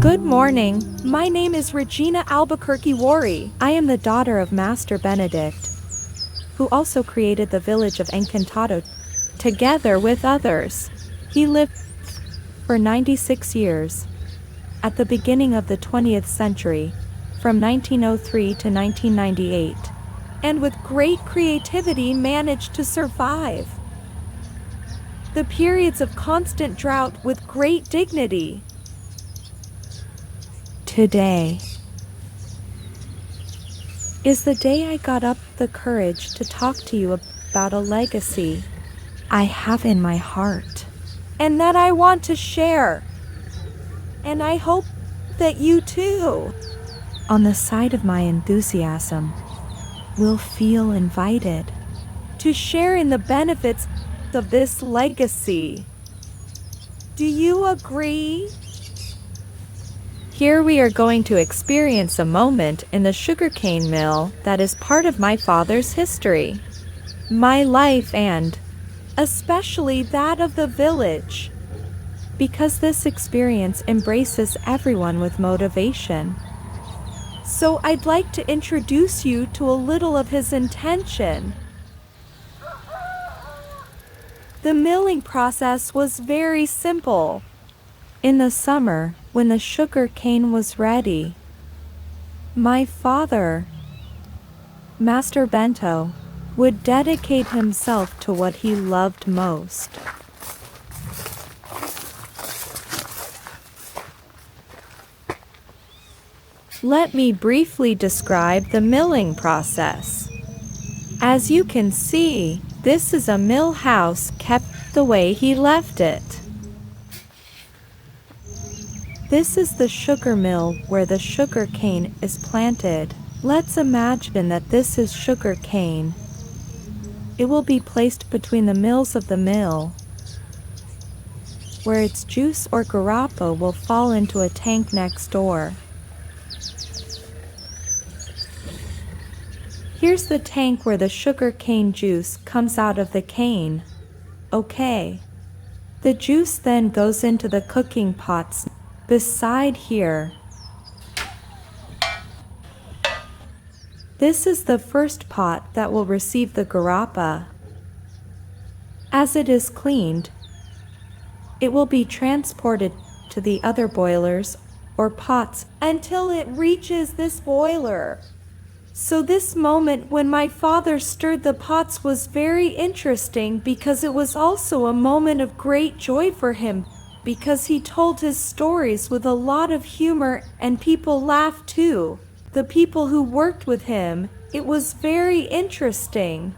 Good morning, my name is Regina Albuquerque Waury. I am the daughter of Master Benedict, who also created the village of Encantado, together with others. He lived for 96 years, at the beginning of the 20th century, from 1903 to 1998, and with great creativity managed to survive the periods of constant drought with great dignity. Today is the day I got up the courage to talk to you about a legacy I have in my heart, and that I want to share. And I hope that you too, on the side of my enthusiasm, will feel invited to share in the benefits of this legacy. Do you agree? Here we are going to experience a moment in the sugarcane mill that is part of my father's history, my life, and especially that of the village, because this experience embraces everyone with motivation. So I'd like to introduce you to a little of his intention. The milling process was very simple. In the summer, when the sugar cane was ready, my father, Master Bento, would dedicate himself to what he loved most. Let me briefly describe the milling process. As you can see, this is a mill house kept the way he left it. This is the sugar mill where the sugar cane is planted. Let's imagine that this is sugar cane. It will be placed between the mills of the mill, where its juice or garapa will fall into a tank next door. Here's the tank where the sugar cane juice comes out of the cane. Okay. The juice then goes into the cooking pots beside here. This is the first pot that will receive the garapa. As it is cleaned, it will be transported to the other boilers or pots until it reaches this boiler. So this moment when my father stirred the pots was very interesting because it was also a moment of great joy for him, because he told his stories with a lot of humor and people laughed too. The people who worked with him, it was very interesting.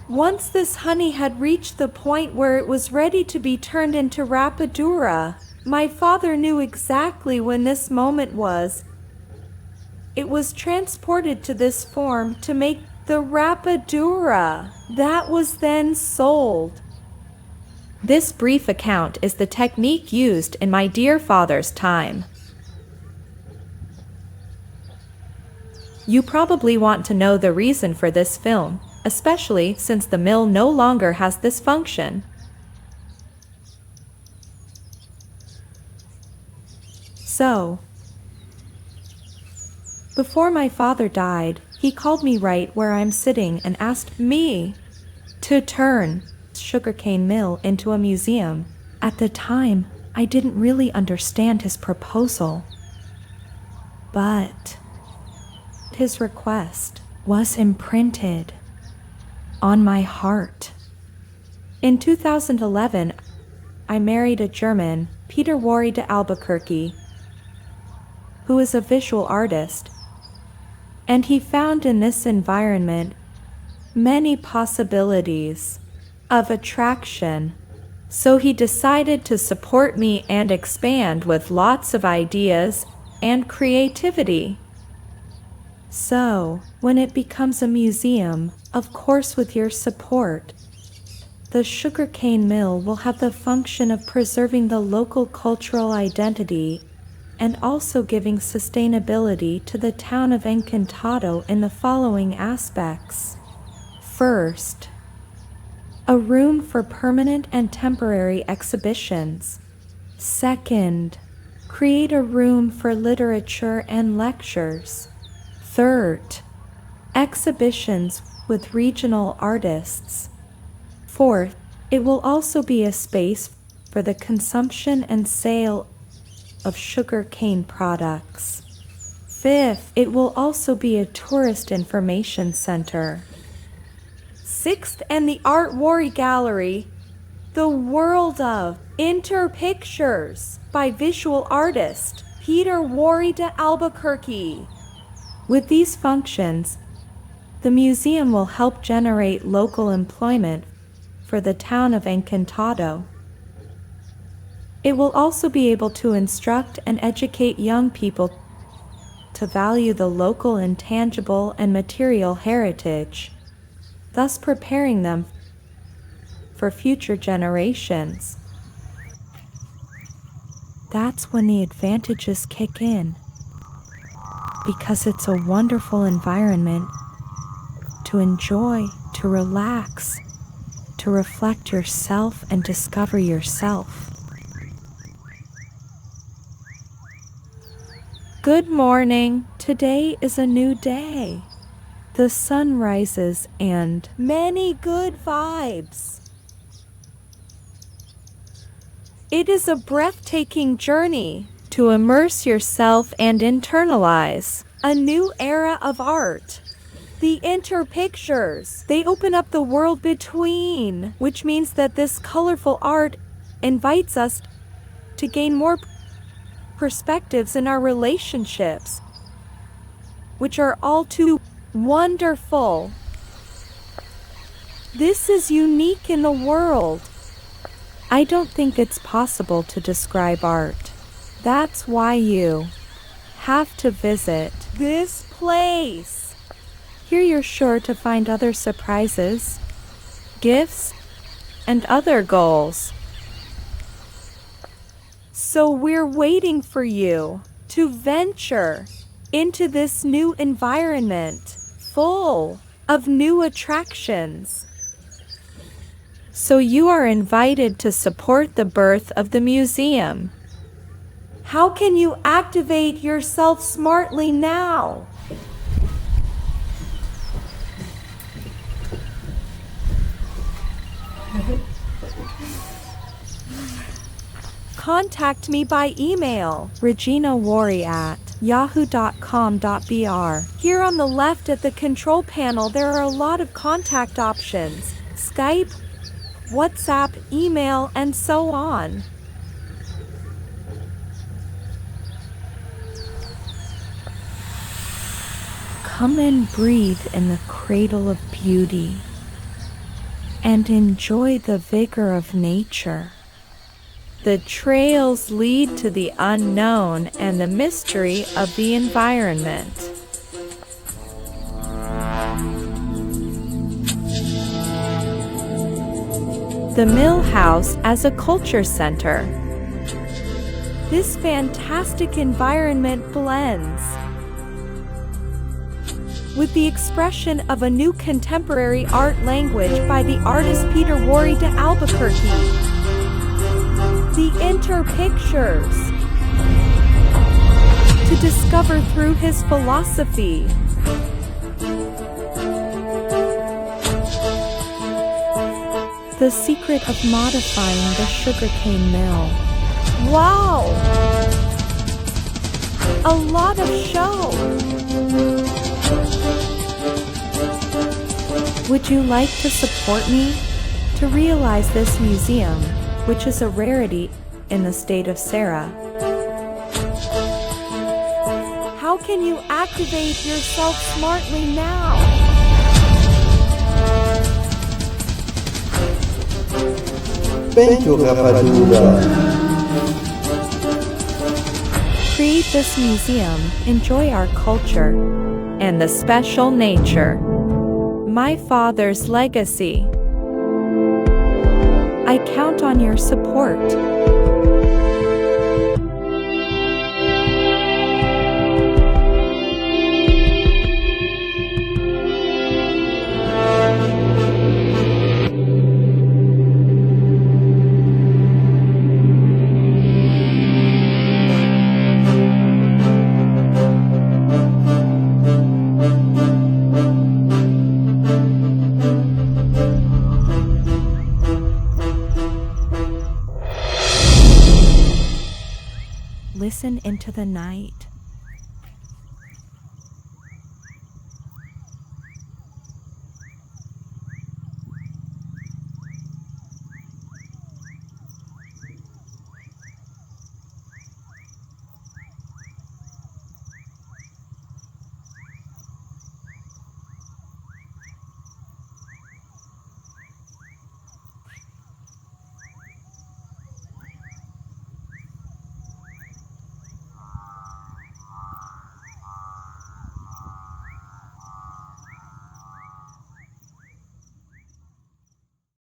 Once this honey had reached the point where it was ready to be turned into rapadura, my father knew exactly when this moment was. It was transported to this form to make the rapadura that was then sold. This brief account is the technique used in my dear father's time. You probably want to know the reason for this film, especially since the mill no longer has this function. So, before my father died, he called me right where I'm sitting and asked me to turn sugarcane mill into a museum. At the time, I didn't really understand his proposal, but his request was imprinted on my heart. In 2011, I married a German, Peter Waury de Albuquerque, who is a visual artist, and he found in this environment many possibilities of attraction. So he decided to support me and expand with lots of ideas and creativity. So, when it becomes a museum, of course with your support, the sugarcane mill will have the function of preserving the local cultural identity and also giving sustainability to the town of Encantado in the following aspects. First, a room for permanent and temporary exhibitions. Second, Create a room for literature and lectures. Third, exhibitions with regional artists. Fourth, it will also be a space for the consumption and sale of sugarcane products. Fifth, it will also be a tourist information center. Sixth, and the Art Waury Gallery, the world of interpictures by visual artist Peter Waury de Albuquerque. With these functions, the museum will help generate local employment for the town of Encantado. It will also be able to instruct and educate young people to value the local intangible and material heritage, thus preparing them for future generations. That's when the advantages kick in, because it's a wonderful environment to enjoy, to relax, to reflect yourself and discover yourself. Good morning. Today is a new day. The sun rises and many good vibes. It is a breathtaking journey to immerse yourself and internalize a new era of art. The interpictures, they open up the world between, which means that this colorful art invites us to gain more perspectives in our relationships, which are all too wonderful. This is unique in the world. I don't think it's possible to describe art. That's why you have to visit this place. Here you're sure to find other surprises, gifts, and other goals. So we're waiting for you to venture into this new environment full of new attractions. So you are invited to support the birth of the museum. How can you activate yourself smartly now? Contact me by email, reginawaury@yahoo.com.br. Here on the left at the control panel there are a lot of contact options: Skype, WhatsApp, email, and so on. Come and breathe in the cradle of beauty and enjoy the vigor of nature. The trails lead to the unknown and the mystery of the environment. The Mill House as a culture center. This fantastic environment blends with the expression of a new contemporary art language by the artist Peter Waury de Albuquerque. The interpictures, to discover through his philosophy. The secret of modifying the sugarcane mill. Wow! A lot of show! Would you like to support me to realize this museum, which is a rarity in the state of Sarah? How can you activate yourself smartly now? Create this museum, enjoy our culture, and the special nature. My father's legacy. I count on your support. listen into the night.